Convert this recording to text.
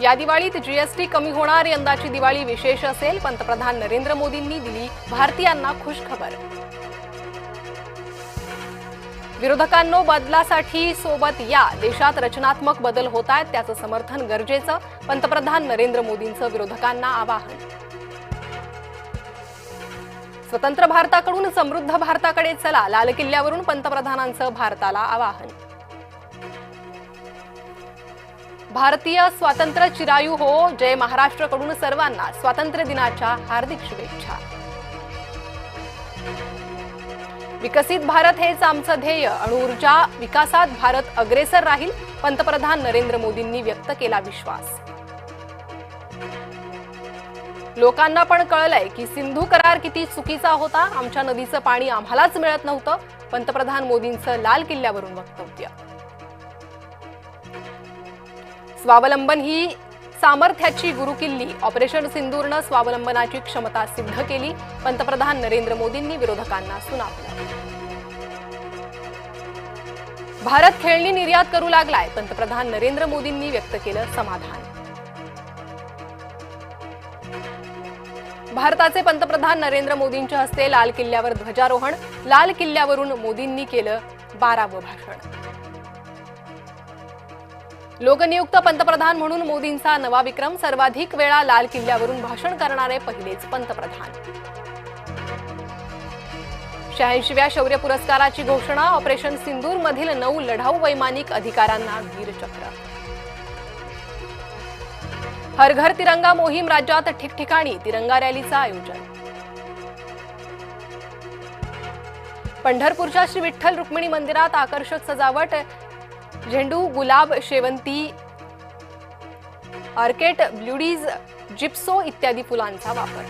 या दिवाळीत जीएसटी कमी होणार, यंदाची दिवाळी विशेष असेल, पंतप्रधान नरेंद्र मोदींनी दिली भारतीयांना खुश खबर। विरोधकांनो, बदलासाठी सोबत या, देशात रचनात्मक बदल होत आहेत, त्याचं समर्थन गरजेचं, पंतप्रधान नरेंद्र मोदींचं विरोधकांना आवाहन। स्वतंत्र भारताकडून समृद्ध भारताकडे चला, लाल किल्ल्यावरून पंतप्रधानांचं भारताला आवाहन। भारतीय स्वातंत्र्य चिरायू हो, जय महाराष्ट्रकडून सर्वांना स्वातंत्र्य दिनाच्या हार्दिक शुभेच्छा। विकसित भारत हेच आमचं ध्येय, अणुऊर्जा विकासात भारत अग्रेसर राहील, पंतप्रधान नरेंद्र मोदींनी व्यक्त केला विश्वास। लोकांना पण कळलंय की सिंधू करार किती चुकीचा होता, आमच्या नदीचं पाणी आम्हालाच मिळत नव्हतं, पंतप्रधान मोदींचं लाल किल्ल्यावरून वक्तव्य। स्वावलंबन ही सामर्थ्याची गुरुकिल्ली, ऑपरेशन सिंदूरनं स्वावलंबनाची क्षमता सिद्ध केली, पंतप्रधान नरेंद्र मोदींनी विरोधकांना सुनावलं। भारत खेळणी निर्यात करू लागलाय, पंतप्रधान नरेंद्र मोदींनी व्यक्त केलं समाधान। भारताचे पंतप्रधान नरेंद्र मोदींच्या हस्ते लाल किल्ल्यावर ध्वजारोहण, लाल किल्ल्यावरून मोदींनी केलं 12वं भाषण। लोकनियुक्त पंतप्रधान म्हणून मोदींचा नवा विक्रम, सर्वाधिक वेळा लाल किल्ल्यावरून भाषण करणारे पहिलेच पंतप्रधान। 86व्या शौर्य पुरस्काराची घोषणा, ऑपरेशन सिंदूर मधील 9 लढाऊ वैमानिक अधिकाऱ्यांना वीरचक्र। हर घर तिरंगा मोहीम, राज्यात ठिकठिकाणी तिरंगा रॅलीचं आयोजन। पंढरपूरच्या श्री विठ्ठल रुक्मिणी मंदिरात आकर्षक सजावट, झेंडू, गुलाब, शेवंती, ऑर्किड, ब्लूडीज, जिप्सो इत्यादी फुलांचा वापर।